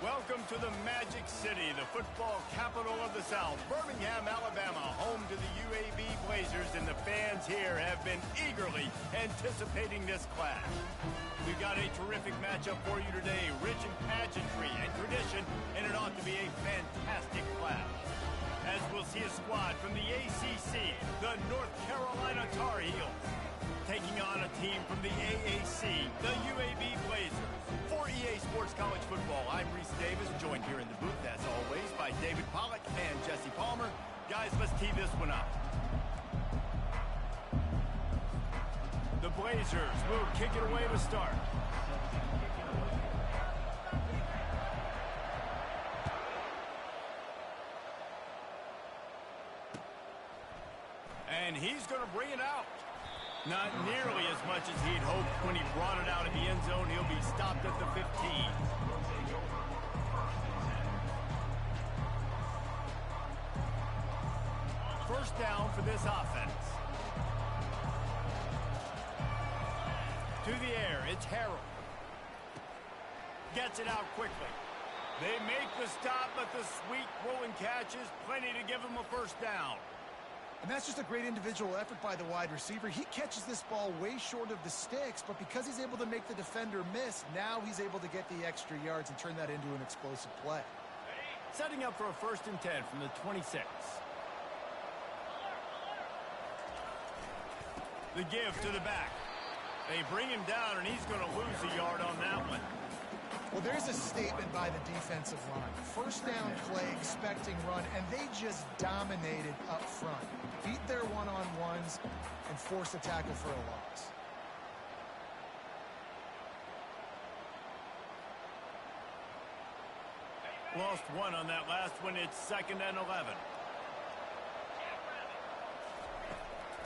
Welcome to the Magic City, the football capital of the South, Birmingham, Alabama, home to the UAB Blazers, and the fans here have been eagerly anticipating this clash. We've got a terrific matchup for you today, rich in pageantry and tradition, and it ought to be a fantastic clash. As we'll see a squad from the ACC, the North Carolina Tar Heels, taking on a team from the AAC, the UAB Blazers. For EA Sports College Football, I'm Reese Davis, joined here in the booth, as always, by David Pollack and Jesse Palmer. Guys, let's tee this one up. The Blazers will kick it away to start. And he's going to bring it out. Not nearly as much as he'd hoped when he brought it out of the end zone. He'll be stopped at the 15. First down for this offense. To the air, it's Harrell. Gets it out quickly. They make the stop, but the sweet rolling catch is plenty to give him a first down. And that's just a great individual effort by the wide receiver. He catches this ball way short of the sticks, but because he's able to make the defender miss, now he's able to get the extra yards and turn that into an explosive play. Setting up for a 1st and 10 from the 26. The give to the back. They bring him down, and he's going to lose a yard on that one. Well, there's a statement by the defensive line. First down play, expecting run, and they just dominated up front. Beat their one-on-ones and forced a tackle for a loss. Lost one on that last one. It's 2nd and 11.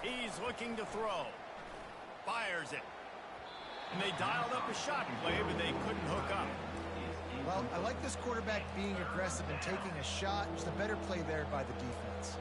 He's looking to throw. Fires it. And they dialed up a shot play, but they couldn't hook up. Well, I like this quarterback being aggressive and taking a shot. Just a better play there by the defense.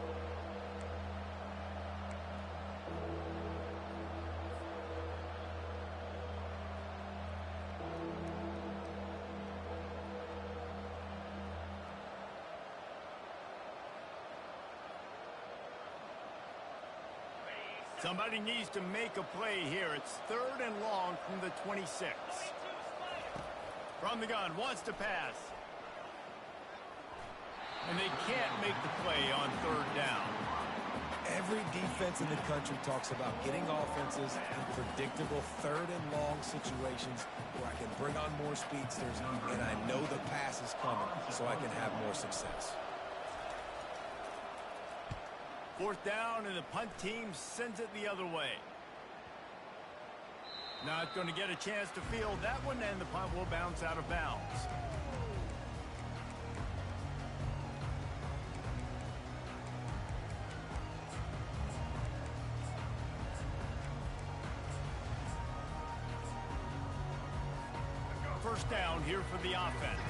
Somebody needs to make a play here. It's 3rd and long from the 26. From the gun, wants to pass. And they can't make the play on 3rd down. Every defense in the country talks about getting offenses in predictable 3rd and long situations where I can bring on more speedsters and I know the pass is coming so I can have more success. 4th down, and the punt team sends it the other way. Not going to get a chance to field that one, and the punt will bounce out of bounds. First down here for the offense.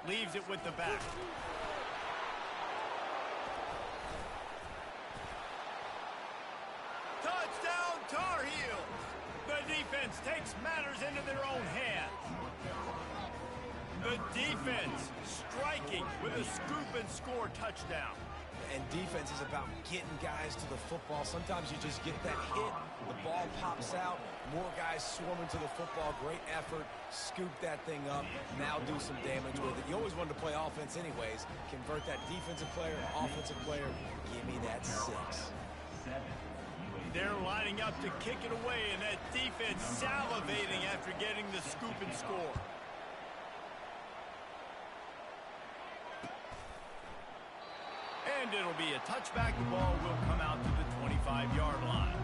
Leaves it with the back. Touchdown, Tar Heels! The defense takes matters into their own hands. The defense striking with a scoop and score touchdown. And defense is about getting guys to the football. Sometimes you just get that hit, the ball pops out, more guys swarming to the football. Great effort, scoop that thing up, now do some damage with it. You always wanted to play offense anyways. Convert that defensive player to offensive player. Give me that 6. They're lining up to kick it away, and that defense salivating after getting the scoop and score. And it'll be a touchback. The ball will come out to the 25-yard line.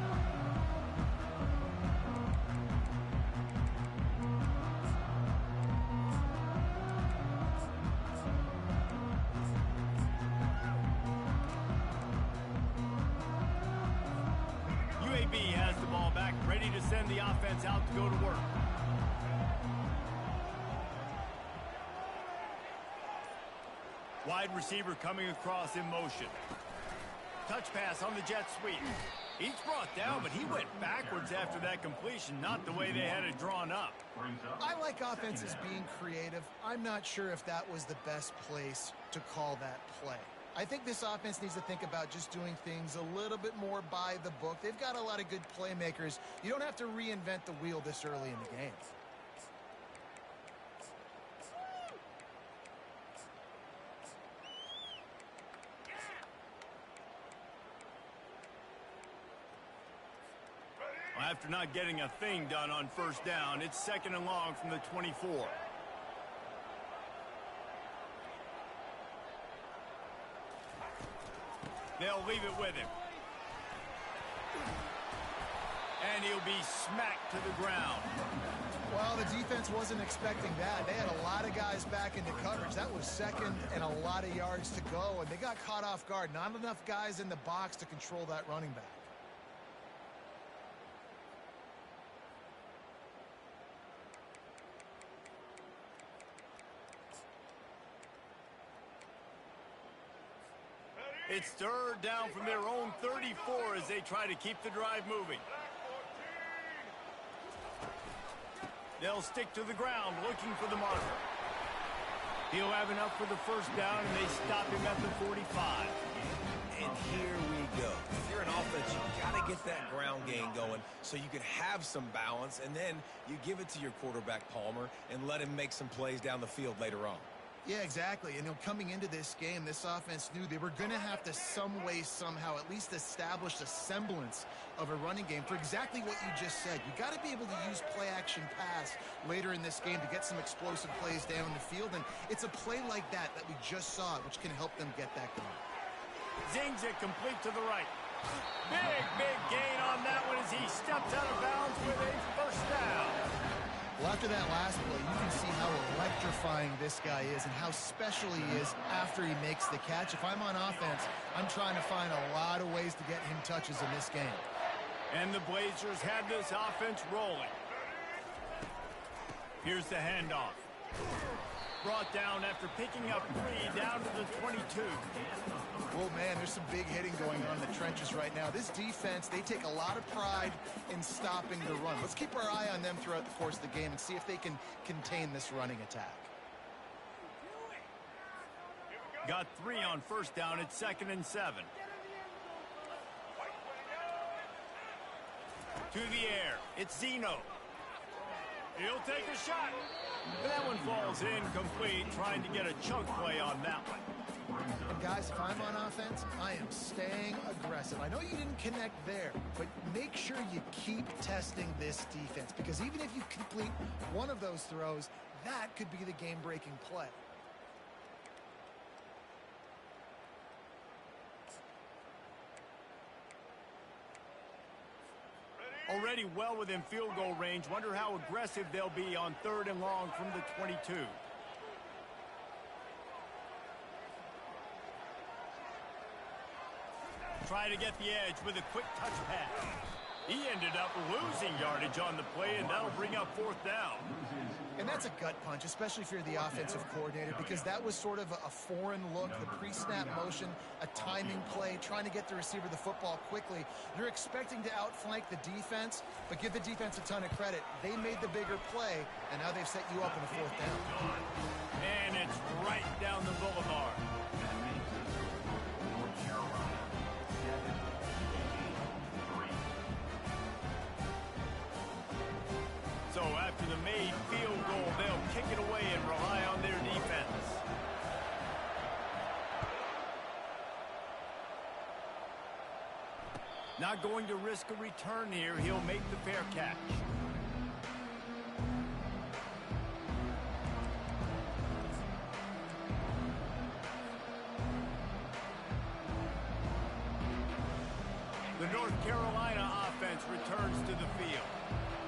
UAB has the ball back, ready to send the offense out to go to work. Wide receiver coming across in motion. Touch pass on the jet sweep. He's brought down, but he went backwards after that completion, not the way they had it drawn up. I like offenses being creative. I'm not sure if that was the best place to call that play. I think this offense needs to think about just doing things a little bit more by the book. They've got a lot of good playmakers. You don't have to reinvent the wheel this early in the game. After not getting a thing done on first down, it's 2nd and long from the 24. They'll leave it with him. And he'll be smacked to the ground. Well, the defense wasn't expecting that. They had a lot of guys back into coverage. That was 2nd and a lot of yards to go, and they got caught off guard. Not enough guys in the box to control that running back. It's 3rd down from their own 34 as they try to keep the drive moving. They'll stick to the ground looking for the marker. He'll have enough for the first down, and they stop him at the 45. And here we go. If you're an offense, you got to get that ground game going so you can have some balance, and then you give it to your quarterback, Palmer, and let him make some plays down the field later on. Yeah, exactly. And coming into this game, this offense knew they were going to have to some way, somehow, at least establish a semblance of a running game for exactly what you just said. You got to be able to use play-action pass later in this game to get some explosive plays down the field. And it's a play like that we just saw, which can help them get that going. Zings it complete to the right. Big gain on that one as he steps out of bounds with a first down. Well, after that last play, you can see how electrifying this guy is and how special he is after he makes the catch. If I'm on offense, I'm trying to find a lot of ways to get him touches in this game. And the Blazers had this offense rolling. Here's the handoff. Brought down after picking up 3 down to the 22. Well, man, there's some big hitting going on in the trenches right now. This defense, they take a lot of pride in stopping the run. Let's keep our eye on them throughout the course of the game and see if they can contain this running attack. Got 3 on first down. It's 2nd and 7. To the air. It's Zeno. He'll take a shot. That one falls incomplete, trying to get a chunk play on that one. And guys, if I'm on offense, I am staying aggressive. I know you didn't connect there, but make sure you keep testing this defense, because even if you complete one of those throws, that could be the game-breaking play. Already well within field goal range. Wonder how aggressive they'll be on 3rd and long from the 22. Try to get the edge with a quick touch pass. He ended up losing yardage on the play, and that'll bring up 4th down. And that's a gut punch, especially if you're the offensive coordinator, because that was sort of a foreign look, the pre-snap motion, a timing play, trying to get the receiver the football quickly. You're expecting to outflank the defense, but give the defense a ton of credit. They made the bigger play, and now they've set you up in a 4th down. And it's right down the boulevard. So after the made field goal, they'll kick it away and rely on their defense. Not going to risk a return here. He'll make the fair catch. The North Carolina offense returns to the field.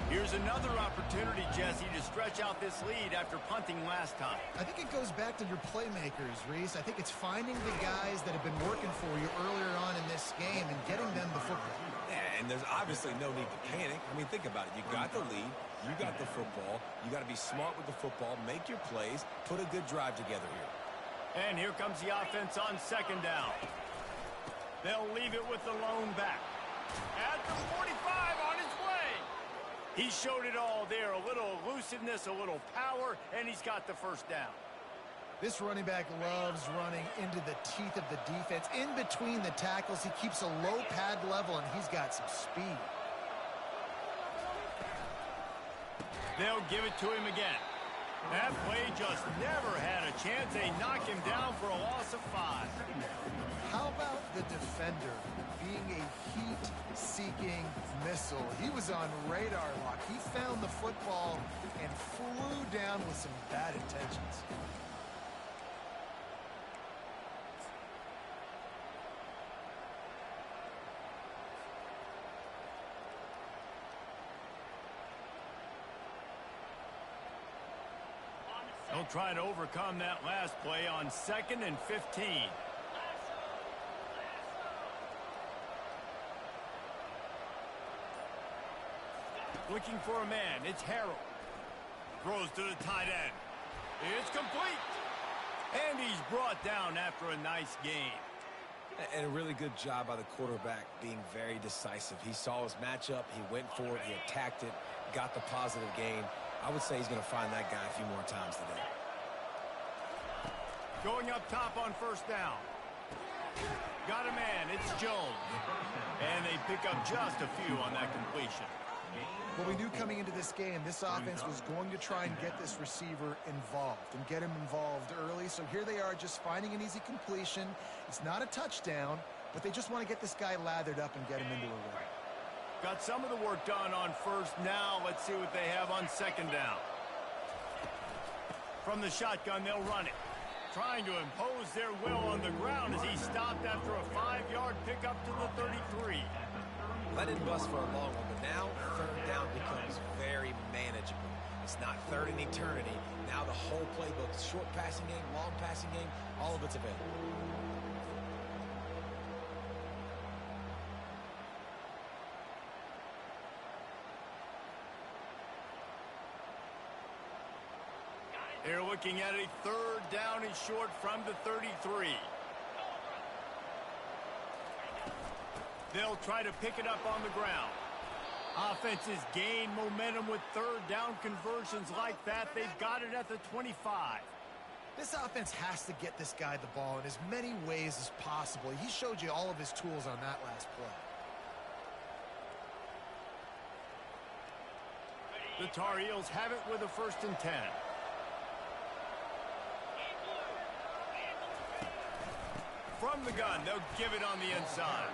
Here's another opportunity, Jesse, to stretch out this lead after punting last time. I think it goes back to your playmakers, Reese. I think it's finding the guys that have been working for you earlier on in this game and getting them the football. Yeah, and there's obviously no need to panic. I mean, think about it. You got the lead. You got the football. You got to be smart with the football. Make your plays. Put a good drive together here. And here comes the offense on 2nd down. They'll leave it with the lone back. He showed it all there, a little elusiveness, a little power, and he's got the first down. This running back loves running into the teeth of the defense. In between the tackles, he keeps a low pad level, and he's got some speed. They'll give it to him again. That play just never had a chance. They knock him down for a loss of 5. How about the defender being a heat-seeking missile? He was on radar lock. He found the football and flew down with some bad intentions. They'll try to overcome that last play on 2nd and 15. Looking for a man. It's Harrell. Throws to the tight end. It's complete. And he's brought down after a nice gain. And a really good job by the quarterback being very decisive. He saw his matchup. He went for it. He attacked it. Got the positive gain. I would say he's going to find that guy a few more times today. Going up top on first down. Got a man. It's Jones. And they pick up just a few on that completion. Well, we knew coming into this game, this offense was going to try and get this receiver involved and get him involved early. So here they are just finding an easy completion. It's not a touchdown, but they just want to get this guy lathered up and get him into a run. Got some of the work done on first. Now let's see what they have on 2nd down. From the shotgun, they'll run it. Trying to impose their will on the ground as he stopped after a 5-yard pickup to the 33. Let it bust for a long one, but now 3rd down becomes very manageable. It's not 3rd in eternity. Now the whole playbook, short passing game, long passing game, all of it's available. They're looking at a 3rd down and short from the 33. They'll try to pick it up on the ground. Offenses gain momentum with 3rd down conversions like that. They've got it at the 25. This offense has to get this guy the ball in as many ways as possible. He showed you all of his tools on that last play. The Tar Heels have it with a 1st and 10. From the gun, they'll give it on the inside.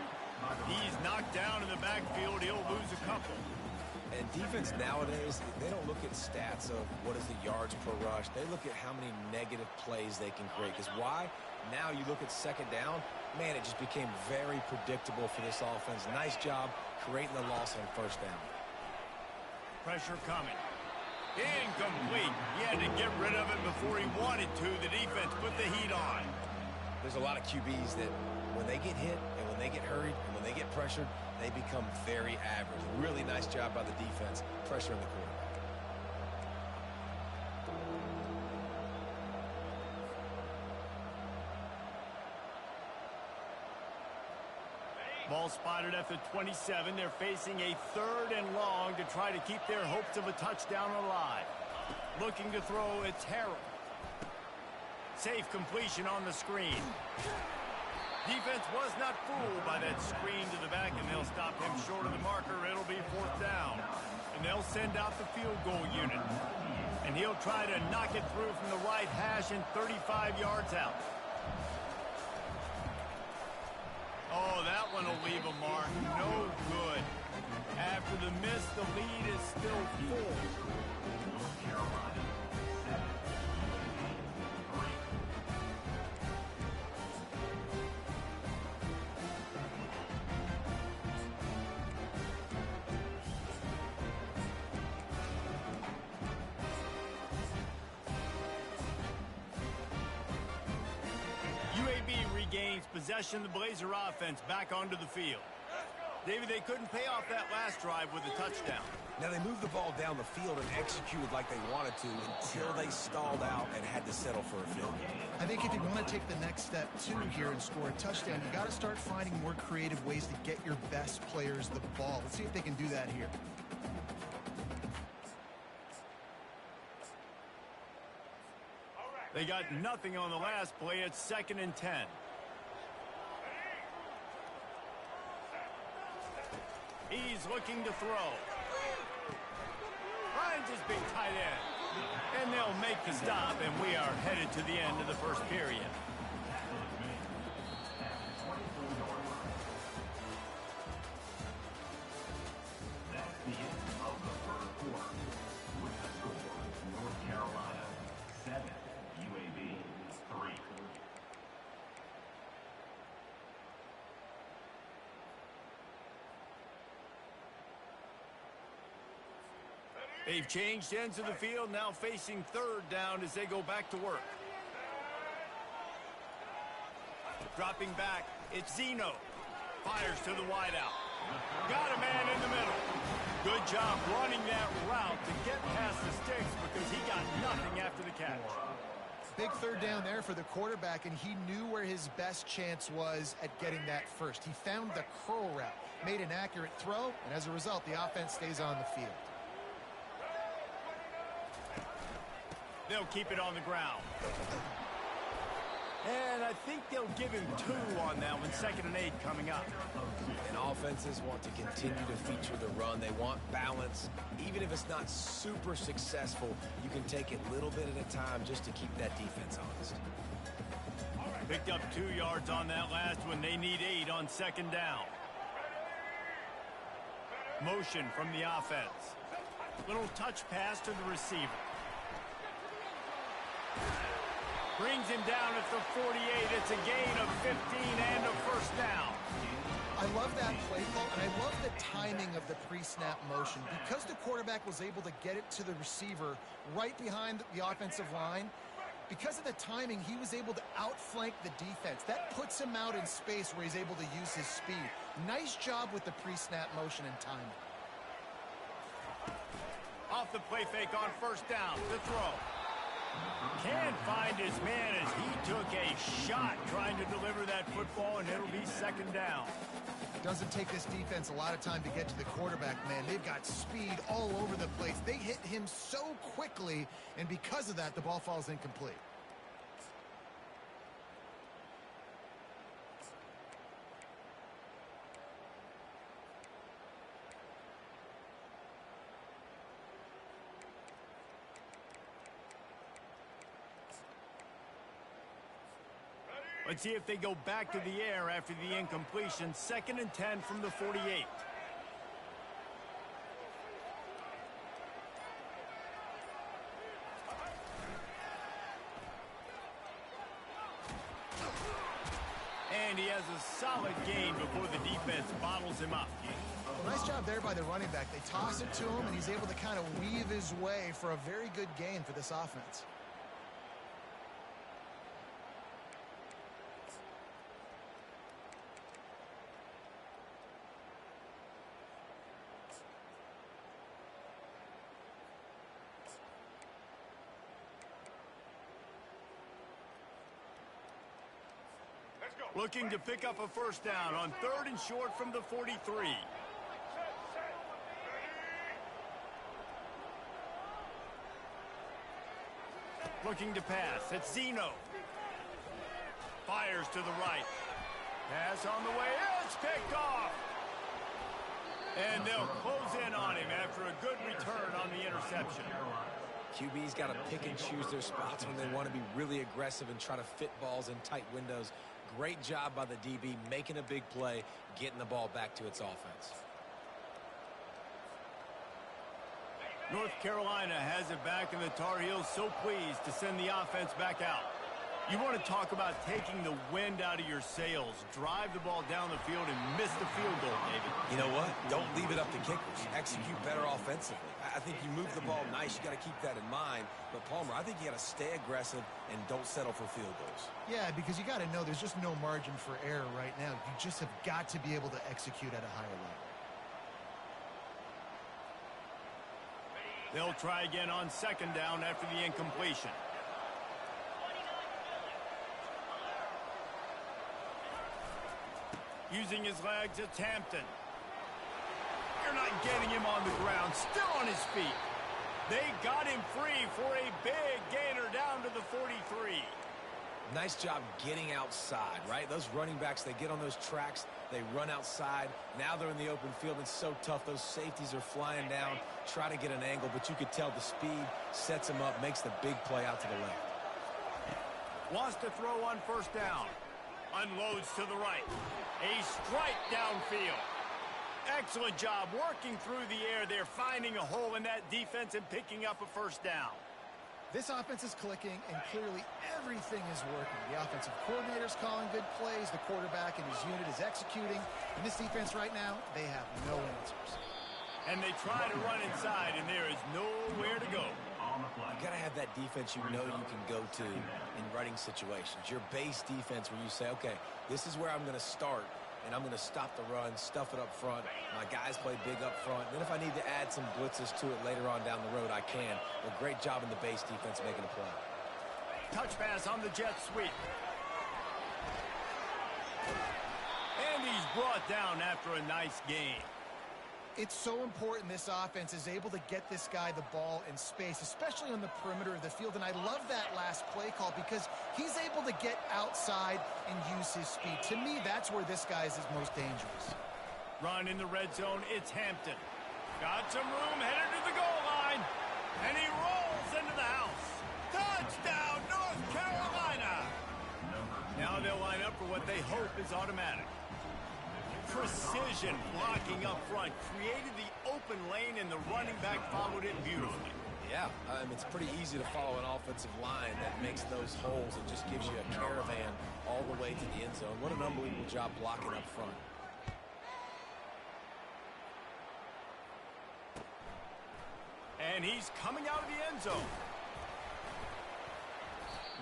He's knocked down in the backfield. He'll lose a couple. And defense nowadays, they don't look at stats of what is the yards per rush. They look at how many negative plays they can create. Because why? Now you look at 2nd down, man, it just became very predictable for this offense. Nice job creating the loss on 1st down. Pressure coming. Incomplete. He had to get rid of it before he wanted to. The defense put the heat on. There's a lot of QBs that when they get hit and when they get hurried and when they get pressured, they become very average. Really nice job by the defense, pressuring the quarterback. Ball spotted at the 27. They're facing a 3rd and long to try to keep their hopes of a touchdown alive. Looking to throw, it's Harrell. Safe completion on the screen. Defense was not fooled by that screen to the back, and they'll stop him short of the marker. It'll be 4th down. And they'll send out the field goal unit. And he'll try to knock it through from the right hash and 35 yards out. Oh, that one will leave a mark. No good. After the miss, the lead is still 4. Regains possession of the Blazer offense back onto the field. David, they couldn't pay off that last drive with a touchdown. Now they moved the ball down the field and executed like they wanted to until they stalled out and had to settle for a field goal. I think if you want to take the next step too here and score a touchdown, you got to start finding more creative ways to get your best players the ball. Let's see if they can do that here. They got nothing on the last play. It's 2nd and 10. He's looking to throw. Finds his big tight end. And they'll make the stop, and we are headed to the end of the first period. They've changed ends of the field, now facing 3rd down as they go back to work. Dropping back, it's Zeno. Fires to the wideout. Got a man in the middle. Good job running that route to get past the sticks because he got nothing after the catch. Big 3rd down there for the quarterback, and he knew where his best chance was at getting that first. He found the curl route, made an accurate throw, and as a result, the offense stays on the field. They'll keep it on the ground. And I think they'll give him 2 on that one. 2nd and 8 coming up. And offenses want to continue to feature the run. They want balance. Even if it's not super successful, you can take it little bit at a time just to keep that defense honest. Picked up 2 yards on that last one. They need 8 on 2nd down. Motion from the offense. Little touch pass to the receiver. Brings him down at the 48. It's a gain of 15 and a 1st down. I love that play call, and I love the timing of the pre-snap motion. Because the quarterback was able to get it to the receiver right behind the offensive line, because of the timing, he was able to outflank the defense. That puts him out in space where he's able to use his speed. Nice job with the pre-snap motion and timing. Off the play fake on 1st down to throw. Can't find his man as he took a shot trying to deliver that football, and it'll be 2nd down. Doesn't take this defense a lot of time to get to the quarterback, man. They've got speed all over the place. They hit him so quickly, and because of that, the ball falls incomplete. Let's see if they go back to the air after the incompletion. 2nd and 10 from the 48. And he has a solid gain before the defense bottles him up. Well, nice job there by the running back. They toss it to him, and he's able to kind of weave his way for a very good gain for this offense. Looking to pick up a 1st down on 3rd and short from the 43. Looking to pass. It's Zeno. Fires to the right. Pass on the way. It's picked off. And they'll close in on him after a good return on the interception. QB's got to pick and choose their spots when they want to be really aggressive and try to fit balls in tight windows. Great job by the DB making a big play, getting the ball back to its offense. North Carolina has it back, and the Tar Heels so pleased to send the offense back out. You want to talk about taking the wind out of your sails. Drive the ball down the field and miss the field goal, David. You know what? Don't leave it up to kickers. Execute better offensively. I think you move the ball nice. You got to keep that in mind. But, Palmer, I think you got to stay aggressive and don't settle for field goals. Yeah, because you got to know there's just no margin for error right now. You just have got to be able to execute at a higher level. They'll try again on 2nd down after the incompletion. Using his legs, it's Hampton. You're not getting him on the ground. Still on his feet. They got him free for a big gainer down to the 43. Nice job getting outside, right? Those running backs, they get on those tracks, they run outside. Now they're in the open field. It's so tough. Those safeties are flying down, try to get an angle, but you could tell the speed sets them up, makes the big play out to the left. Wants to throw on first down. Unloads to the right. A strike downfield. Excellent job working through the air there, finding a hole in that defense and picking up a first down. This offense is clicking, and clearly everything is working. The offensive coordinator's calling good plays. The quarterback and his unit is executing. And this defense right now, they have no answers. And they try to run inside, and there is nowhere to go. You got to have that defense you know you can go to in running situations. Your base defense where you say, okay, this is where I'm going to start, and I'm going to stop the run, stuff it up front. My guys play big up front. Then if I need to add some blitzes to it later on down the road, I can. But great job in the base defense making a play. Touch pass on the jet sweep. And he's brought down after a nice gain. It's so important this offense is able to get this guy the ball in space, especially on the perimeter of the field. And I love that last play call because he's able to get outside and use his speed. To me, that's where this guy is his most dangerous. Run in the red zone. It's Hampton. Got some room, headed to the goal line. And he rolls into the house. Touchdown, North Carolina. Now they'll line up for what they hope is automatic. Precision blocking up front, created the open lane, and the running back followed it beautifully. Yeah, it's pretty easy to follow an offensive line that makes those holes and just gives you a caravan all the way to the end zone. What an unbelievable job blocking up front. And he's coming out of the end zone.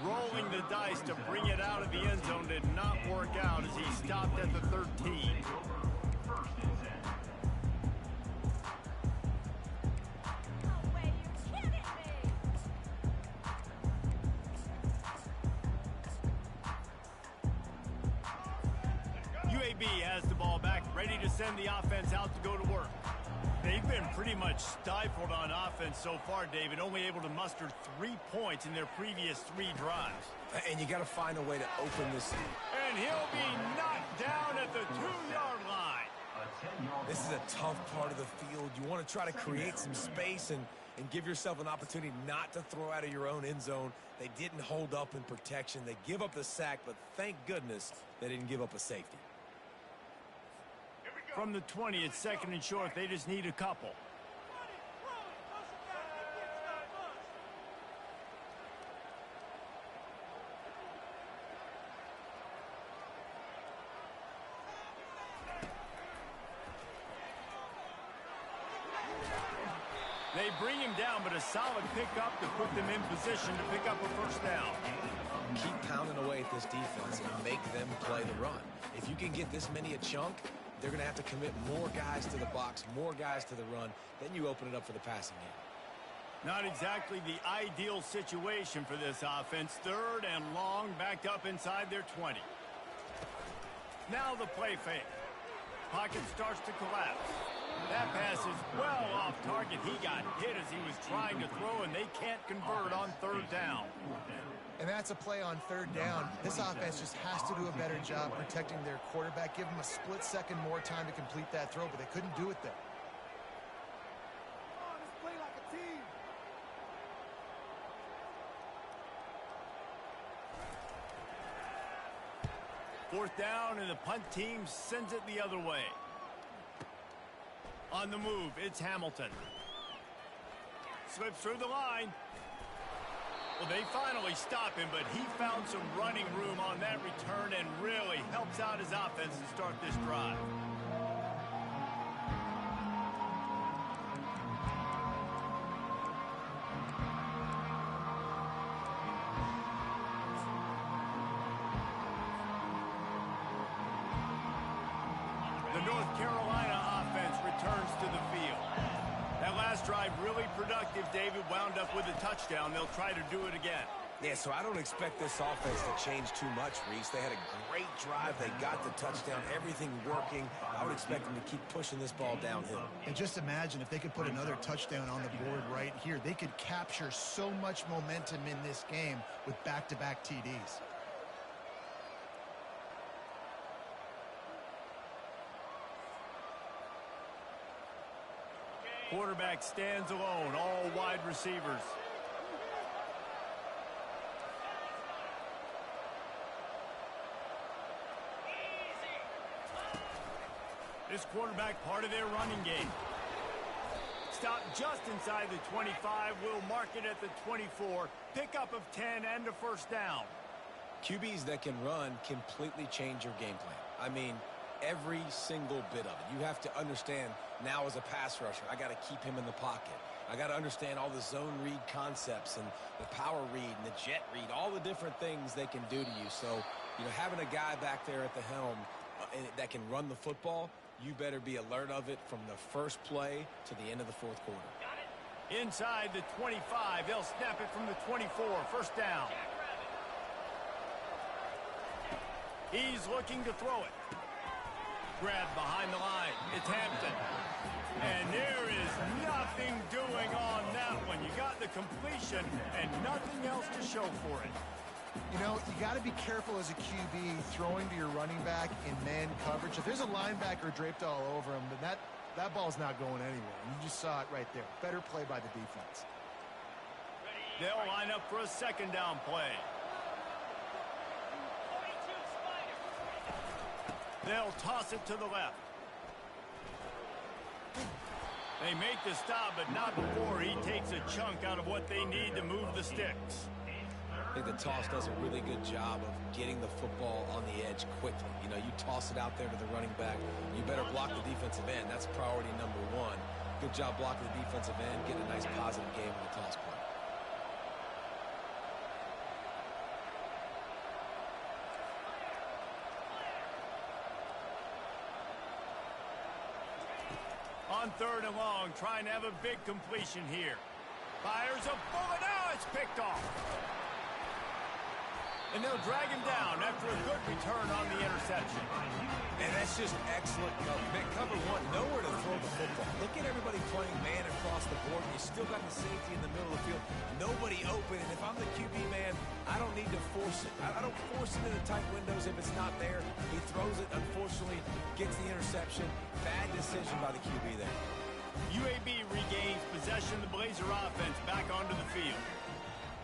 Rolling the dice to bring it out of the end zone did not work out as he stopped at the 13. UAB has the ball back, ready to send the offense out to go to work. They've been pretty much stifled on offense so far, David, only able to muster 3 points in their previous 3 drives. And you got to find a way to open this. And he'll be knocked down at the 2-yard line. This is a tough part of the field. You want to try to create some space and give yourself an opportunity not to throw out of your own end zone. They didn't hold up in protection. They give up the sack, but thank goodness they didn't give up a safety. From the 20, it's second and short. They just need a couple. They bring him down, but a solid pickup to put them in position to pick up a first down. Keep pounding away at this defense and make them play the run. If you can get this many a chunk, they're going to have to commit more guys to the box, more guys to the run. Then you open it up for the passing game. Not exactly the ideal situation for this offense. Third and long, backed up inside their 20. Now the play fake. Pocket starts to collapse. That pass is well off target. He got hit as he was trying to throw, and they can't convert on third down. And that's a play on third down. This offense just has to do a better job protecting their quarterback. Give them a split second more time to complete that throw, but they couldn't do it there. Let's play like a team. Fourth down, and the punt team sends it the other way. On the move, it's Hamilton. Slips through the line. Well, they finally stop him, but he found some running room on that return and really helps out his offense to start this drive. The North Carolina offense returns to the field. That last drive really productive. David wound up with a touchdown. They'll try to do it again. Yeah, so I don't expect this offense to change too much, Reese. They had a great drive. They got the touchdown, everything working. I would expect them to keep pushing this ball downhill. And just imagine if they could put another touchdown on the board right here. They could capture so much momentum in this game with back-to-back TDs. Quarterback stands alone, all wide receivers. This quarterback part of their running game. Stop just inside the 25. Will mark it at the 24. Pickup of 10 and a first down. QBs that can run completely change your game plan. I mean, every single bit of it. You have to understand now as a pass rusher, I got to keep him in the pocket. I got to understand all the zone read concepts and the power read and the jet read, all the different things they can do to you. So, you know, having a guy back there at the helm that can run the football, you better be alert of it from the first play to the end of the fourth quarter. Inside the 25, they'll snap it from the 24. First down. He's looking to throw it. Grabbed behind the line. It's Hampton. And there is nothing doing on that one. You got the completion and nothing else to show for it. You know, you got to be careful as a QB throwing to your running back in man coverage. If there's a linebacker draped all over him, then that ball's not going anywhere. You just saw it right there. Better play by the defense. They'll line up for a second down play. They'll toss it to the left. They make the stop, but not before he takes a chunk out of what they need to move the sticks. I think the toss does a really good job of getting the football on the edge quickly. You know, you toss it out there to the running back. You better block the defensive end. That's priority number one. Good job blocking the defensive end, getting a nice positive game with the toss play. On third and long, trying to have a big completion here. Fires a bullet. Now it's picked off. And they'll drag him down after a good return on the interception. And that's just excellent cover. Man, cover one, nowhere to throw the football. Look at everybody playing man across the board. You still got the safety in the middle of the field. Nobody open. And if I'm the QB man, I don't need to force it. I don't force it into tight windows if it's not there. He throws it, unfortunately, gets the interception. Bad decision by the QB there. UAB regains possession of the Blazer offense back onto the field.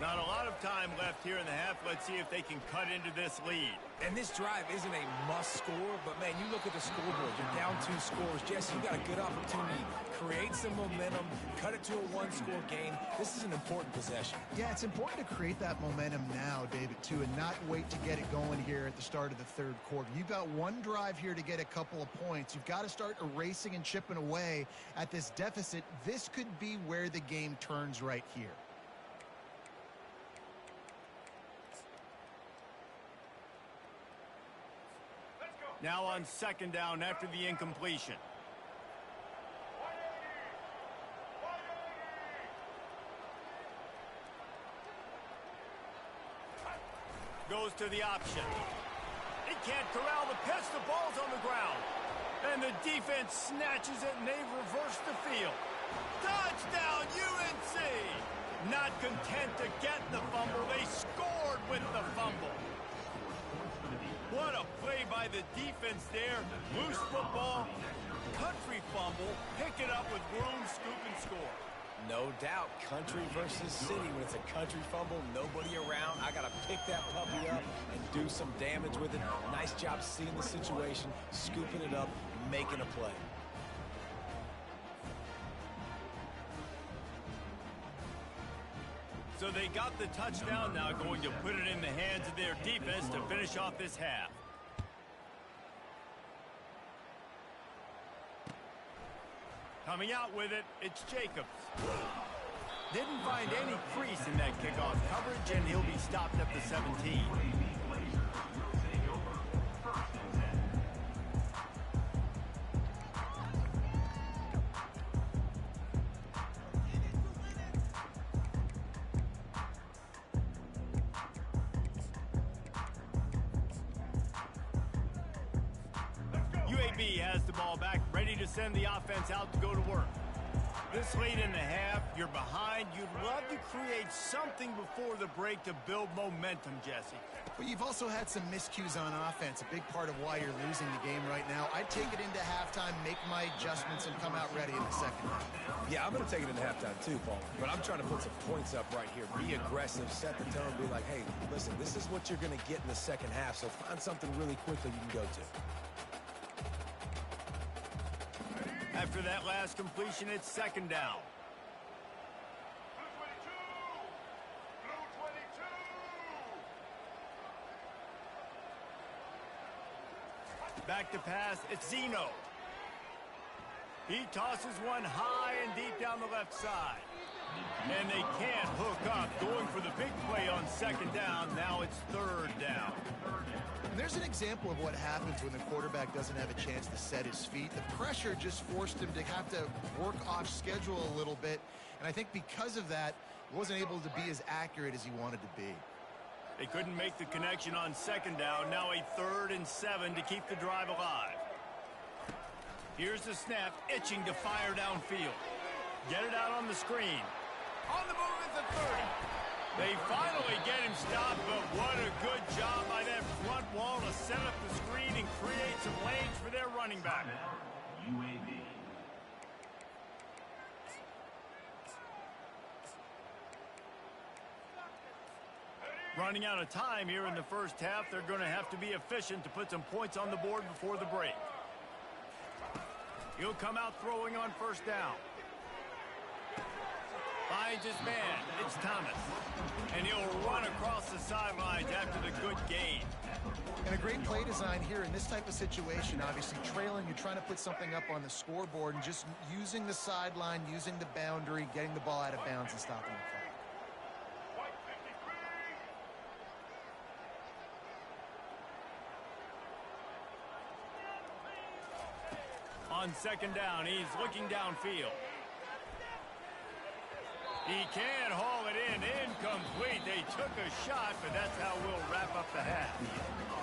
Not a lot of time left here in the half. Let's see if they can cut into this lead. And this drive isn't a must score, but, man, you look at the scoreboard. You're down 2 scores. Jesse, you got a good opportunity. Create some momentum. Cut it to a 1-score game. This is an important possession. Yeah, it's important to create that momentum now, David, too, and not wait to get it going here at the start of the third quarter. You've got one drive here to get a couple of points. You've got to start erasing and chipping away at this deficit. This could be where the game turns right here. Now on second down after the incompletion. Goes to the option. He can't corral the pitch. The ball's on the ground. And the defense snatches it, and they reverse the field. Touchdown, UNC! Not content to get the fumble, they scored with the fumble. What a play by the defense there. Loose football, country fumble, pick it up with room, scoop, and score. No doubt, country versus city. When it's a country fumble, nobody around. I got to pick that puppy up and do some damage with it. Nice job seeing the situation, scooping it up, making a play. So they got the touchdown, now going to put it in the hands of their defense to finish off this half. Coming out with it, it's Jacobs. Didn't find any crease in that kickoff coverage, and he'll be stopped at the 17. UAB has the ball back, ready to send the offense out to go to work. This late in the half, you're behind. You'd love to create something before the break to build momentum, Jesse. But you've also had some miscues on offense, a big part of why you're losing the game right now. I'd take it into halftime, make my adjustments, and come out ready in the second half. Yeah, I'm going to take it into halftime too, Paul. But I'm trying to put some points up right here. Be aggressive, set the tone, be like, hey, listen, this is what you're going to get in the second half, so find something really quickly you can go to. After that last completion, it's second down. Back to pass, it's Zeno. He tosses one high and deep down the left side. And they can't hook up, going for the big play on second down. Now it's third down. And there's an example of what happens when the quarterback doesn't have a chance to set his feet. The pressure just forced him to have to work off schedule a little bit. And I think because of that, he wasn't able to be as accurate as he wanted to be. They couldn't make the connection on second down. Now a 3rd and 7 to keep the drive alive. Here's the snap, itching to fire downfield. Get it out on the screen. On the move at the 30. They finally get him stopped, but what a good job by that front wall to set up the screen and create some lanes for their running back. UAB. Running out of time here in the first half, they're going to have to be efficient to put some points on the board before the break. He'll come out throwing on first down. Finds his man. It's Thomas. And he'll run across the sidelines after the good gain. And a great play design here in this type of situation. Obviously trailing, you're trying to put something up on the scoreboard and just using the sideline, using the boundary, getting the ball out of bounds and stopping the play. On second down, he's looking downfield. He can haul it in, incomplete. They took a shot, but that's how we'll wrap up the half.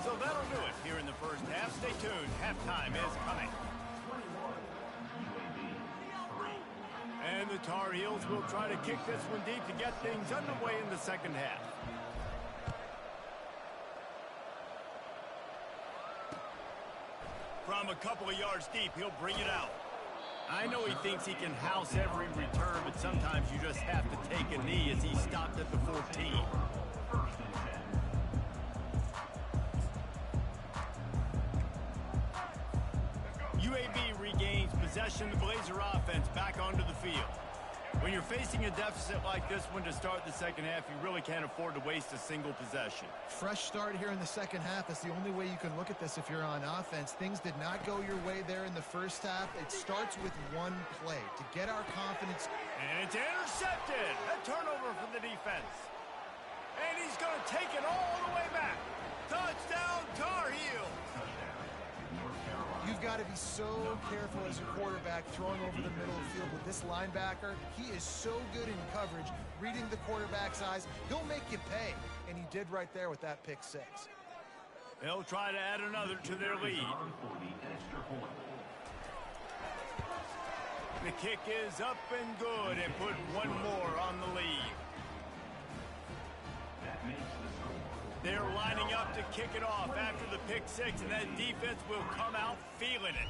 So that'll do it here in the first half. Stay tuned. Halftime is coming. And the Tar Heels will try to kick this one deep to get things underway in the second half. From a couple of yards deep, he'll bring it out. I know he thinks he can house every return, but sometimes you just have to take a knee as he stopped at the 14. UAB regains possession of the Blazer offense back onto the field. When you're facing a deficit like this one to start the second half, you really can't afford to waste a single possession. Fresh start here in the second half. That's the only way you can look at this if you're on offense. Things did not go your way there in the first half. It starts with one play to get our confidence. And it's intercepted. A turnover for the defense. And he's going to take it all the way back. Touchdown, Tar Heels. You've got to be so careful as a quarterback throwing over the middle of the field with this linebacker. He is so good in coverage, reading the quarterback's eyes. He'll make you pay, and he did right there with that pick six. They'll try to add another to their lead. The kick is up and good and put one more on the lead. They're lining up to kick it off after the pick six, and that defense will come out feeling it.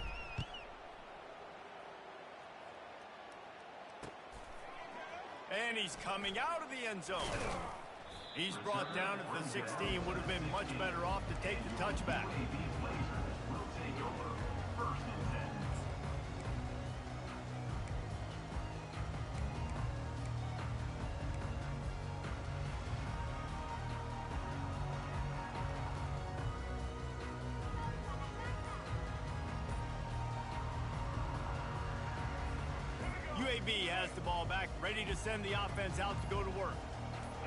And he's coming out of the end zone. He's brought down at the 16. Would have been much better off to take the touchback. UAB has the ball back, ready to send the offense out to go to work.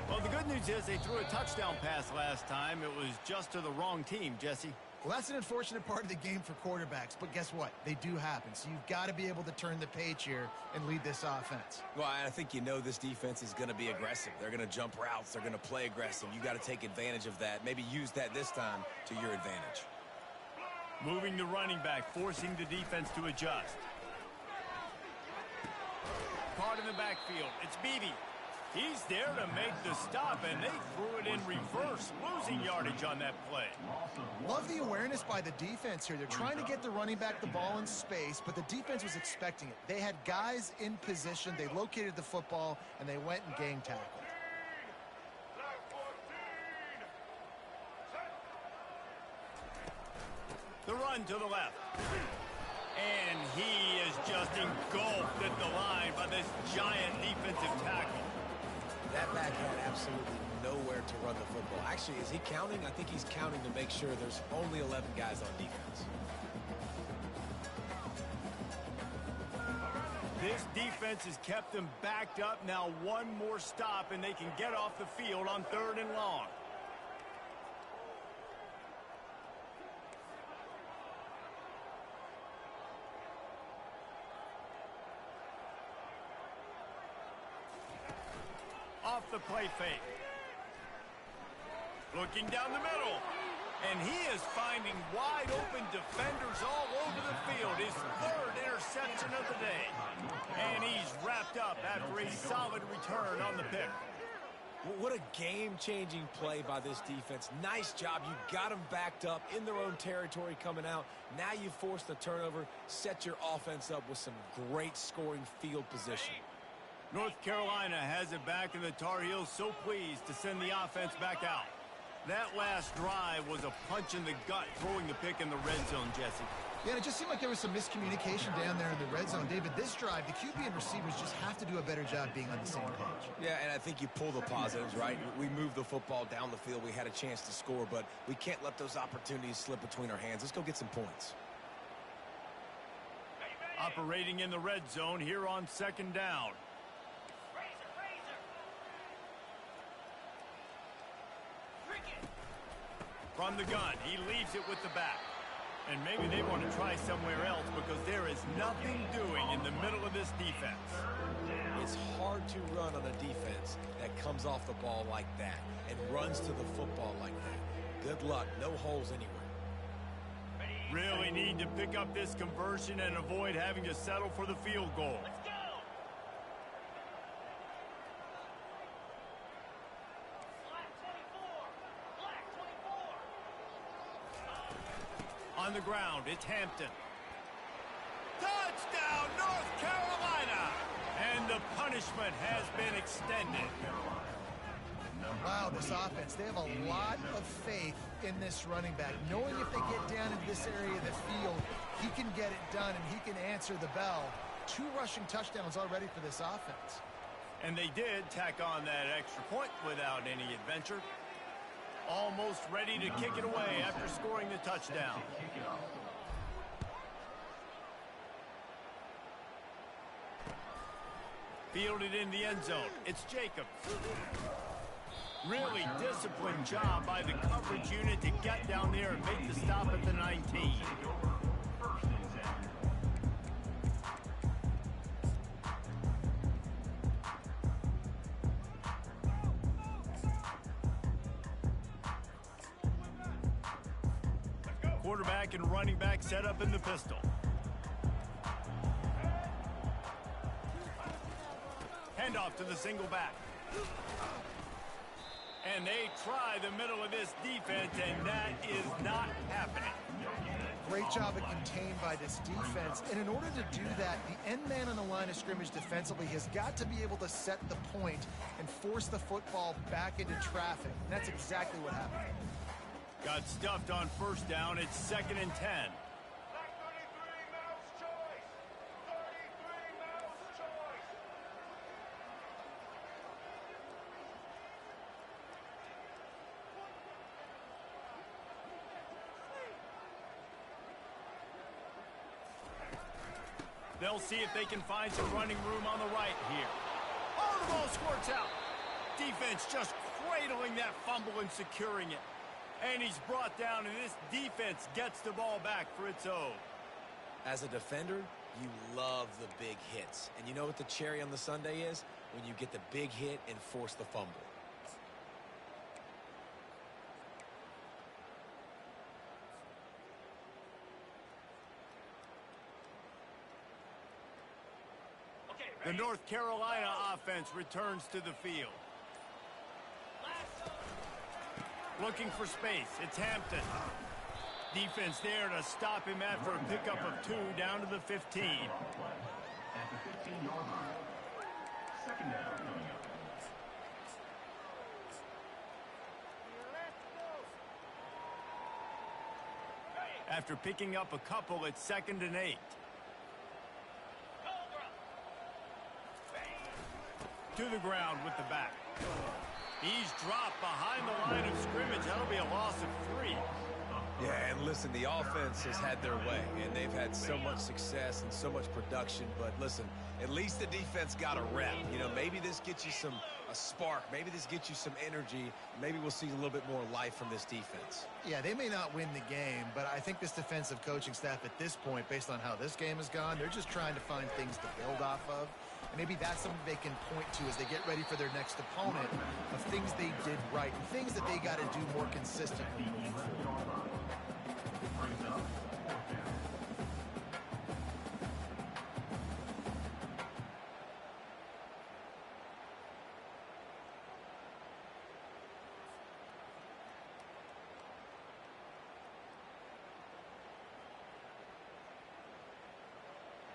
Well, the good news is they threw a touchdown pass last time. It was just to the wrong team, Jesse. Well, that's an unfortunate part of the game for quarterbacks, but guess what? They do happen, so you've got to be able to turn the page here and lead this offense. Well, I think you know this defense is going to be aggressive. They're going to jump routes. They're going to play aggressive. You got to take advantage of that. Maybe use that this time to your advantage. Moving the running back, forcing the defense to adjust. Caught in the backfield. It's Beebe. He's there to make the stop, and they threw it in reverse, losing yardage on that play. Love the awareness by the defense here. They're trying to get the running back the ball in space, but the defense was expecting it. They had guys in position. They located the football, and they went and gang tackled. The run to the left. And he is just engulfed at the line by this giant defensive tackle. That back had absolutely nowhere to run the football. Actually, is he counting? I think he's counting to make sure there's only 11 guys on defense. This defense has kept them backed up. Now one more stop, and they can get off the field on 3rd and long. Off the play fake. Looking down the middle. And he is finding wide open defenders all over the field. His 3rd interception of the day. And he's wrapped up after a solid return on the pick. What a game-changing play by this defense. Nice job. You got them backed up in their own territory coming out. Now you force the turnover, set your offense up with some great scoring field position. North Carolina has it back, and the Tar Heels so pleased to send the offense back out. That last drive was a punch in the gut, throwing the pick in the red zone, Jesse. Yeah, it just seemed like there was some miscommunication down there in the red zone. David, this drive, the QB and receivers just have to do a better job being on the same page. Yeah, and I think you pull the positives, right? We moved the football down the field. We had a chance to score, but we can't let those opportunities slip between our hands. Let's go get some points. Operating in the red zone here on 2nd down. From the gun, he leaves it with the back. And maybe they want to try somewhere else because there is nothing doing in the middle of this defense. It's hard to run on a defense that comes off the ball like that and runs to the football like that. Good luck. No holes anywhere. Really need to pick up this conversion and avoid having to settle for the field goal. On the ground, it's Hampton. Touchdown, North Carolina! And the punishment has been extended. Wow, this offense, they have a lot of faith in this running back. Knowing if they get down into this area of the field, he can get it done and he can answer the bell. 2 rushing touchdowns already for this offense. And they did tack on that extra point without any adventure. Almost ready to kick it away after scoring the touchdown. Fielded in the end zone. It's Jacobs. Really disciplined job by the coverage unit to get down there and make the stop at the 19. Quarterback and running back set up in the pistol. Handoff to the single back. And they try the middle of this defense, and that is not happening. Great job at contained by this defense. And in order to do that, the end man on the line of scrimmage defensively has got to be able to set the point and force the football back into traffic. And that's exactly what happened. Got stuffed on 1st down. It's 2nd and 10. They'll see if they can find some running room on the right here. Oh, the ball squirts out. Defense just cradling that fumble and securing it. And he's brought down, and this defense gets the ball back for its own. As a defender, you love the big hits. And you know what the cherry on the sundae is? When you get the big hit and force the fumble. The North Carolina offense returns to the field. Looking for space. It's Hampton. Defense there to stop him after a pickup of 2 down to the 15. At the 15-yard line. Second down. After picking up a couple, it's 2nd and 8. To the ground with the back. He's dropped behind the line of scrimmage. That'll be a loss of 3. Yeah, and listen, the offense has had their way, and they've had so much success and so much production. But listen, at least the defense got a rep. You know, maybe this gets you a spark. Maybe this gets you some energy. Maybe we'll see a little bit more life from this defense. Yeah, they may not win the game, but I think this defensive coaching staff at this point, based on how this game has gone, they're just trying to find things to build off of. And maybe that's something they can point to as they get ready for their next opponent, of things they did right and things that they got to do more consistently moving forward.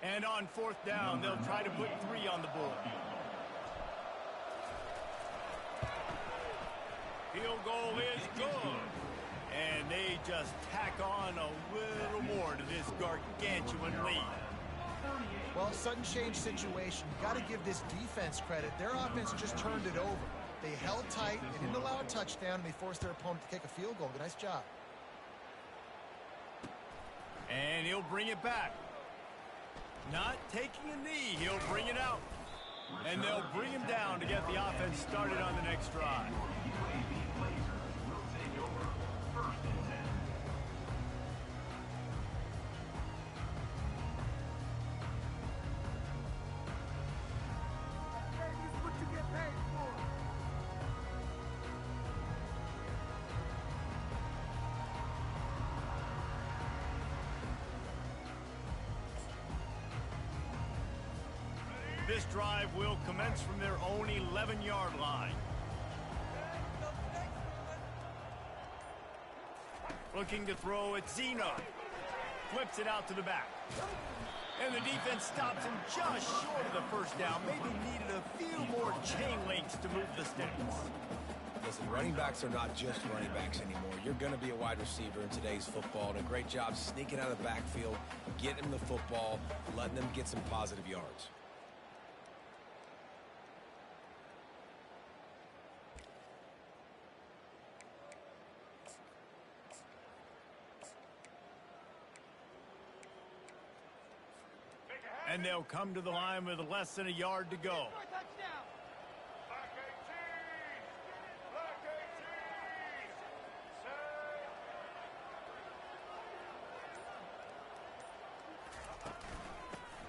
And on 4th down, they'll try to put 3 on the board. Field goal is good. And they just tack on a little more to this gargantuan lead. Well, sudden change situation. You got to give this defense credit. Their offense just turned it over. They held tight. They didn't allow a touchdown, and they forced their opponent to kick a field goal. Nice job. And he'll bring it back. Not taking a knee, he'll bring it out. And they'll bring him down to get the offense started on the next drive. This drive will commence from their own 11-yard line. Looking to throw at Zeno. Flips it out to the back. And the defense stops him just short of the first down. Maybe needed a few more chain links to move the sticks. Listen, running backs are not just running backs anymore. You're going to be a wide receiver in today's football. And a great job sneaking out of the backfield, getting them the football, letting them get some positive yards. And they'll come to the line with less than a yard to go.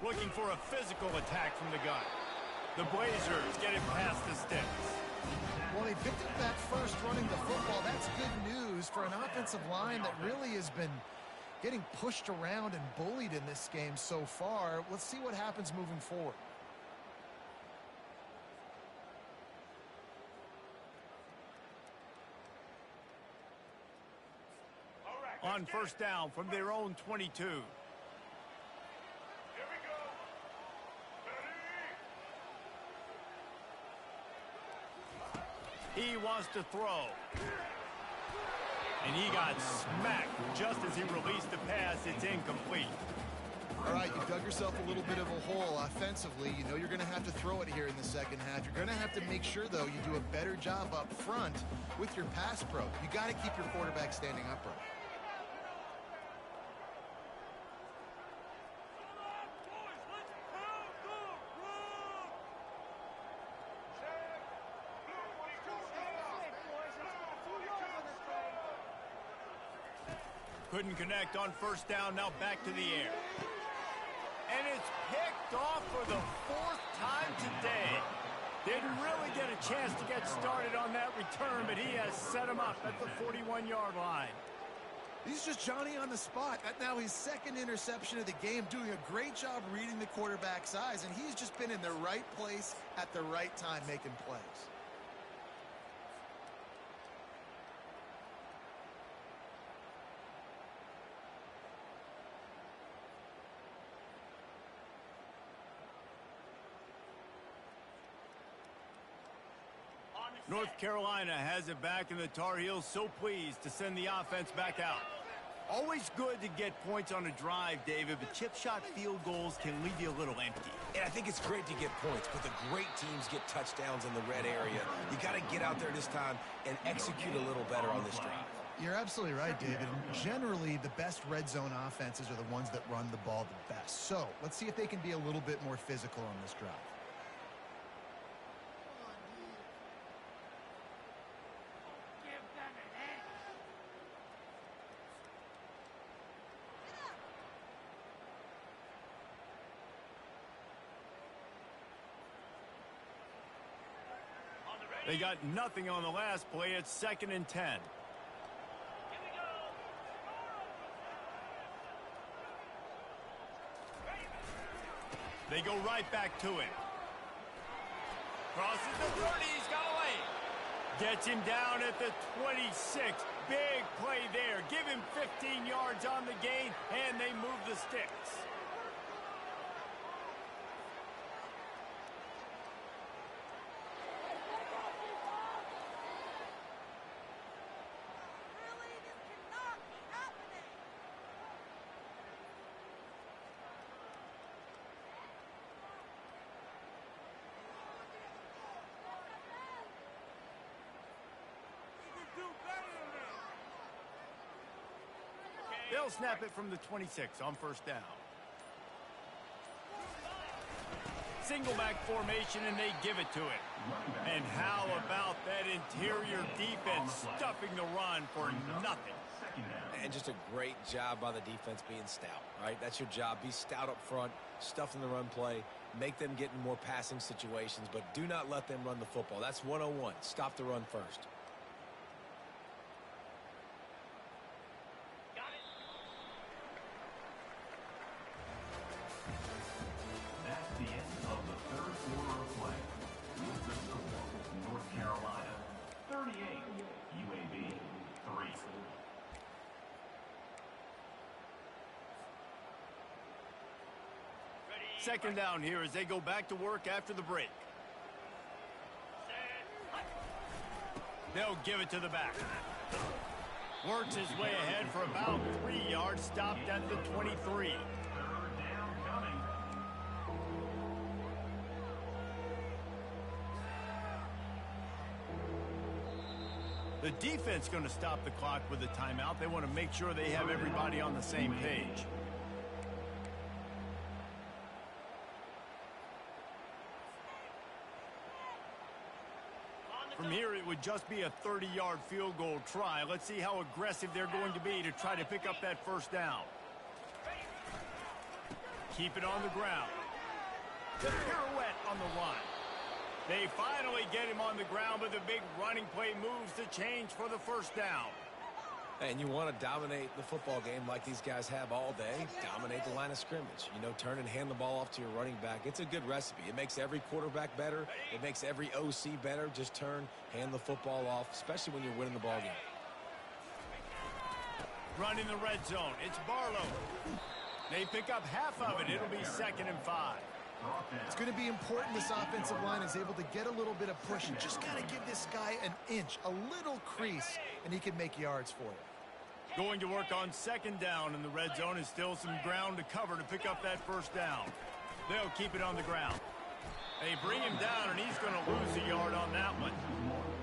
Looking for a physical attack from the gun. The Blazers get it past the sticks. Well, they picked up that first running the football. That's good news for an offensive line that really has been getting pushed around and bullied in this game so far. Let's see what happens moving forward. On first down from their own 22. He wants to throw. And he got smacked just as he released the pass. It's incomplete. All right, you dug yourself a little bit of a hole offensively. You know you're going to have to throw it here in the second half. You're going to have to make sure, though, you do a better job up front with your pass pro. You got to keep your quarterback standing upright. Couldn't connect on first down, now back to the air. And it's picked off for the 4th time today. Didn't really get a chance to get started on that return, but he has set him up at the 41-yard line. He's just Johnny on the spot. Now his second interception of the game, doing a great job reading the quarterback's eyes, and he's just been in the right place at the right time making plays. North Carolina has it back, and the Tar Heels so pleased to send the offense back out. Always good to get points on a drive, David, but chip shot field goals can leave you a little empty. And I think it's great to get points, but the great teams get touchdowns in the red area. You got to get out there this time and execute a little better on this drive. You're absolutely right, David. Generally, the best red zone offenses are the ones that run the ball the best. So let's see if they can be a little bit more physical on this drive. They got nothing on the last play. It's 2nd and 10. They go right back to him. Crosses the 30. He's got away. Gets him down at the 26. Big play there. Give him 15 yards on the gain, and they move the sticks. They'll snap it from the 26 on 1st down. Single back formation, and they give it to it. And how about that interior defense stuffing the run for nothing? And just a great job by the defense being stout, right? That's your job. Be stout up front, stuff in the run play, make them get in more passing situations, but do not let them run the football. That's 101. Stop the run first. That's the end of the third quarter of play. With the score, North Carolina 38, UAB 3. Second down here as they go back to work after the break. They'll give it to the back. Works his way ahead for about 3 yards, stopped at the 23. Third down coming. The defense going to stop the clock with a timeout. They want to make sure they have everybody on the same page. From here, it would just be a 30-yard field goal try. Let's see how aggressive they're going to be to try to pick up that 1st down. Keep it on the ground. The pirouette on the run. They finally get him on the ground, but the big running play moves the change for the 1st down. And you want to dominate the football game like these guys have all day. Dominate the line of scrimmage. You know, turn and hand the ball off to your running back. It's a good recipe. It makes every quarterback better. It makes every OC better. Just turn, hand the football off, especially when you're winning the ball game. Running the red zone. It's Barlow. They pick up half of it. It'll be 2nd and 5. It's going to be important this offensive line is able to get a little bit of push. You just got to give this guy an inch, a little crease, and he can make yards for you. Going to work on 2nd down in the red zone is still some ground to cover to pick up that 1st down. They'll keep it on the ground. They bring him down, and he's going to lose a yard on that one.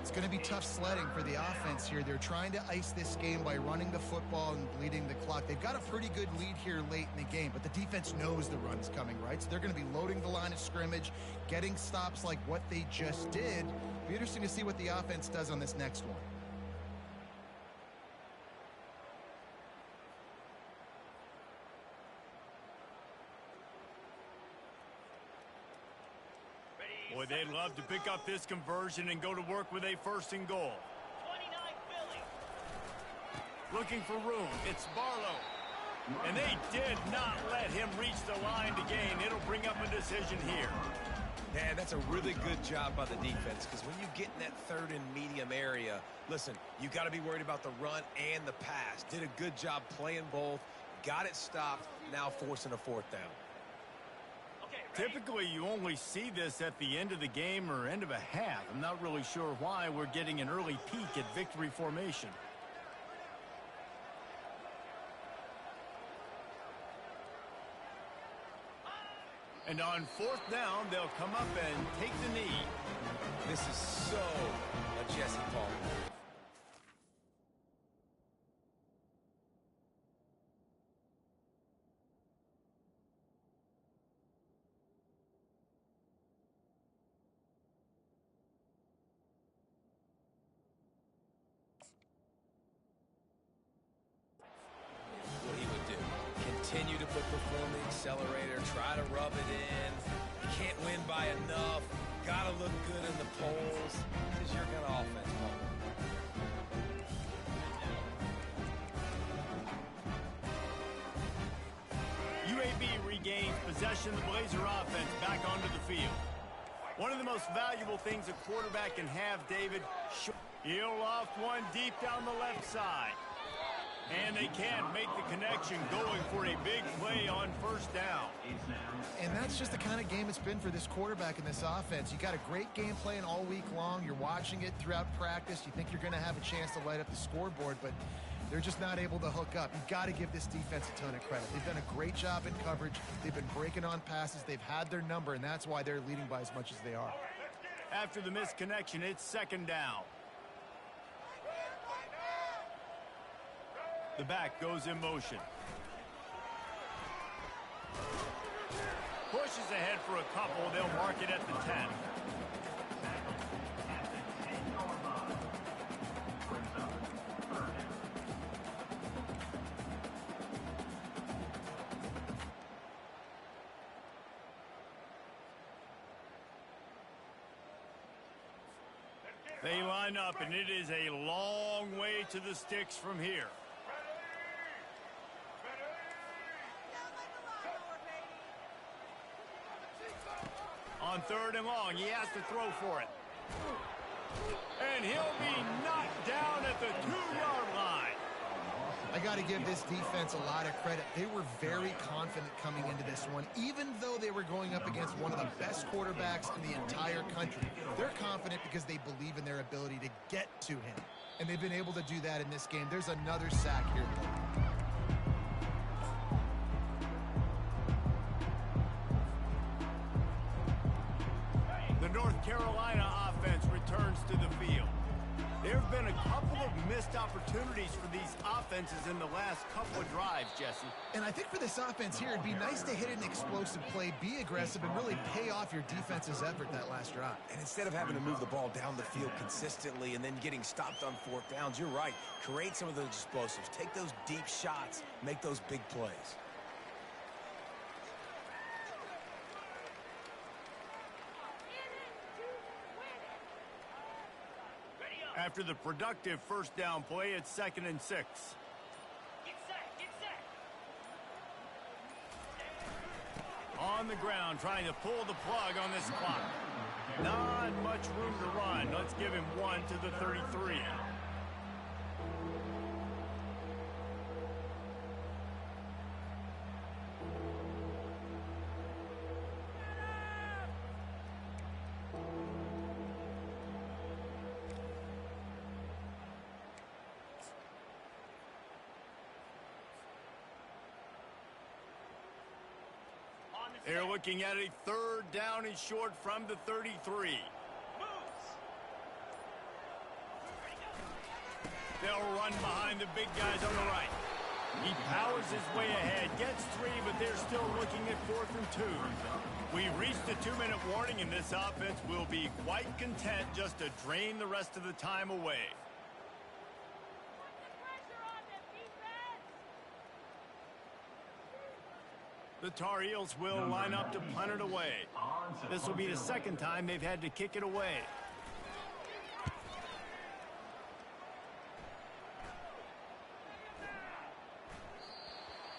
It's going to be tough sledding for the offense here. They're trying to ice this game by running the football and bleeding the clock. They've got a pretty good lead here late in the game, but the defense knows the run's coming, right? So they're going to be loading the line of scrimmage, getting stops like what they just did. It'll be interesting to see what the offense does on this next one. Boy, they'd love to pick up this conversion and go to work with a 1st and goal. Looking for room. It's Barlow. And they did not let him reach the line to gain. It'll bring up a decision here. Man, that's a really good job by the defense, because when you get in that third and medium area, listen, you got to be worried about the run and the pass. Did a good job playing both, got it stopped, now forcing a fourth down. Typically, you only see this at the end of the game or end of a half. I'm not really sure why we're getting an early peek at victory formation. And on fourth down, they'll come up and take the knee. This is so a Jesse Paul. What he would do. Continue to perform the accelerator, try to rub it in. You can't win by enough. Got to look good in the polls. This is your kind of offense, Paul. UAB regains possession of the Blazer offense back onto the field. One of the most valuable things a quarterback can have, David, he'll loft one deep down the left side. And they can't make the connection, going for a big play on first down. And that's just the kind of game it's been for this quarterback in this offense. You got a great game plan all week long. You're watching it throughout practice. You think you're going to have a chance to light up the scoreboard, but they're just not able to hook up. You've got to give this defense a ton of credit. They've done a great job in coverage. They've been breaking on passes. They've had their number, and that's why they're leading by as much as they are. After the missed connection, it's second down. The back goes in motion. Pushes ahead for a couple. They'll mark it at the 10. They line up, and it is a long way to the sticks from here. On third and long, he has to throw for it. And he'll be knocked down at the 2-yard line. I got to give this defense a lot of credit. They were very confident coming into this one, even though they were going up against one of the best quarterbacks in the entire country. They're confident because they believe in their ability to get to him. And they've been able to do that in this game. There's another sack here. The North Carolina offense returns to the field. There have been a couple of missed opportunities for these offenses in the last couple of drives, Jesse. And I think for this offense here, it'd be nice to hit an explosive play, be aggressive, and really pay off your defense's effort that last drive. And instead of having to move the ball down the field consistently and then getting stopped on fourth downs, you're right. Create some of those explosives. Take those deep shots. Make those big plays. After the productive first down play, it's 2nd and 6. Get set, get set. On the ground, trying to pull the plug on this clock. Not much room to run. Let's give him one to the 33. They're looking at a 3rd down and short from the 33. They'll run behind the big guys on the right. He powers his way ahead, gets 3, but they're still looking at 4th and 2. We reached the 2-minute warning, and this offense will be quite content just to drain the rest of the time away. The Tar Heels will line up to punt it away. This will be the 2nd time they've had to kick it away.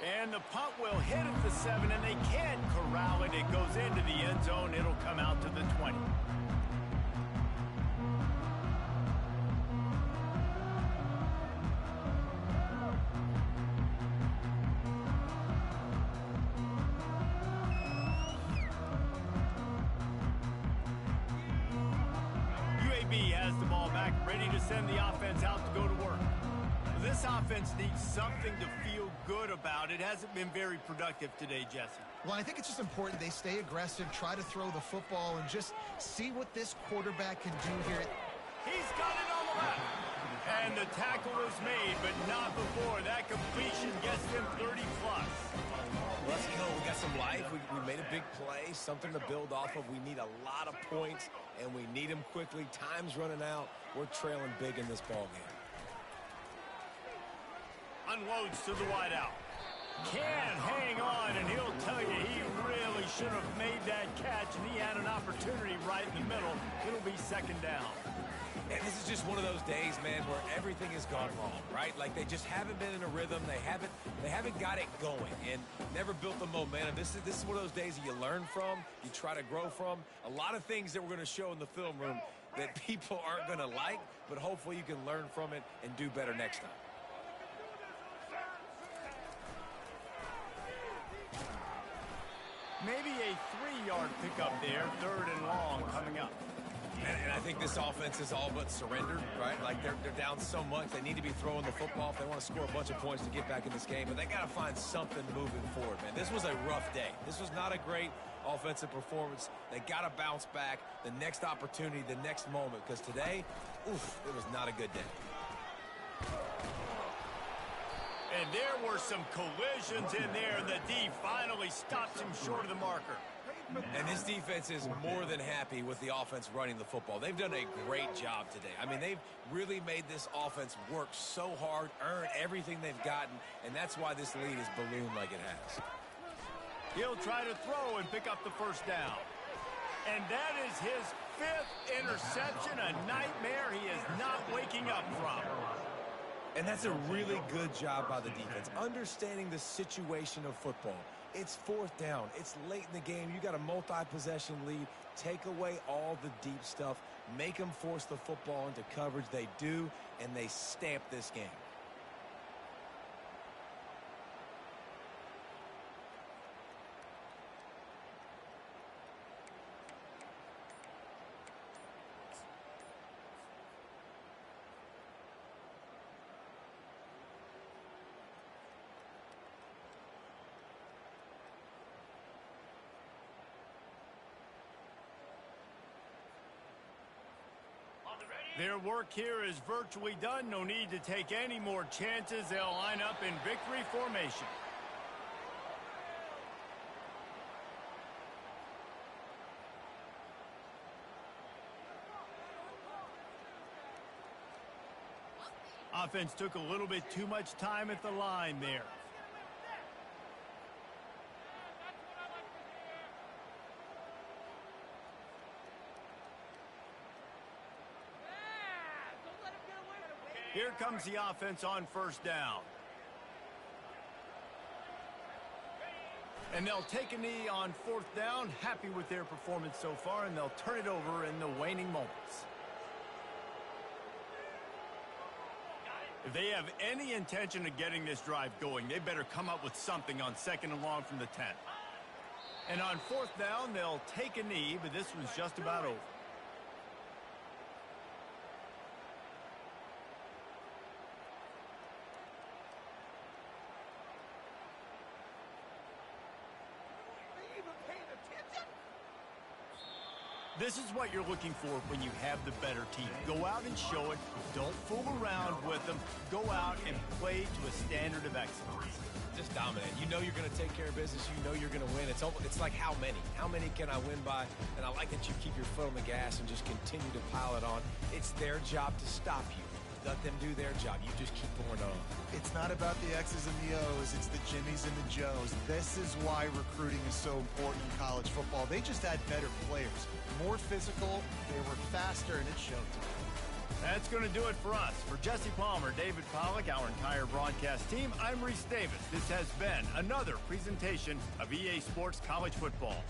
And the punt will hit at the 7, and they can't corral it. It goes into the end zone. It'll come out to the 20. UAB has the ball back, ready to send the offense out to go to work. This offense needs something to feel good about. It hasn't been very productive today, Jesse. Well, I think it's just important they stay aggressive, try to throw the football, and just see what this quarterback can do here. He's got it on the left. And the tackle is made, but not before. That completion gets them 30-plus. Let's go. We got some life. We made a big play, something to build off of. We need a lot of points, and we need them quickly. Time's running out. We're trailing big in this ball game. Unloads to the wideout. Can't hang on, and he'll tell you he really should have made that catch, and he had an opportunity right in the middle. It'll be second down. And this is just one of those days, man, where everything has gone wrong, right? Like they just haven't been in a rhythm. They haven't got it going and never built the momentum. This is one of those days that you learn from, you try to grow from. A lot of things that we're going to show in the film room that people aren't going to like, but hopefully you can learn from it and do better next time. Maybe a 3-yard pickup there, 3rd and long coming up. And I think this offense is all but surrendered, right? Like they're down so much. They need to be throwing the football if they want to score a bunch of points to get back in this game. But they got to find something moving forward, man. This was a rough day. This was not a great offensive performance. They got to bounce back the next opportunity, the next moment. Because today, oof, it was not a good day. And there were some collisions in there. The D finally stops him short of the marker. And this defense is more than happy with the offense running the football. They've done a great job today. I mean, they've really made this offense work so hard, earn everything they've gotten, and that's why this lead is ballooned like it has. He'll try to throw and pick up the first down. And that is his 5th interception, a nightmare he is not waking up from. And that's a really good job by the defense, understanding the situation of football. It's 4th down. It's late in the game. You got a multi-possession lead. Take away all the deep stuff. Make them force the football into coverage. They do, and they stamp this game. Their work here is virtually done. No need to take any more chances. They'll line up in victory formation. Offense took a little bit too much time at the line there. Here comes the offense on first down. And they'll take a knee on 4th down, happy with their performance so far, and they'll turn it over in the waning moments. If they have any intention of getting this drive going, they better come up with something on 2nd and long from the 10. And on 4th down, they'll take a knee, but this one's just about over. This is what you're looking for when you have the better team. Go out and show it. Don't fool around with them. Go out and play to a standard of excellence. Just dominate. You know you're going to take care of business. You know you're going to win. It's like how many? How many can I win by? And I like that you keep your foot on the gas and just continue to pile it on. It's their job to stop you. Let them do their job. You just keep pouring on. It's not about the X's and the O's. It's the Jimmies and the Joes. This is why recruiting is so important in college football. They just had better players, more physical, they were faster, and it showed. That's going to do it for us. For Jesse Palmer, David Pollack, our entire broadcast team, I'm Reese Davis. This has been another presentation of EA Sports College Football.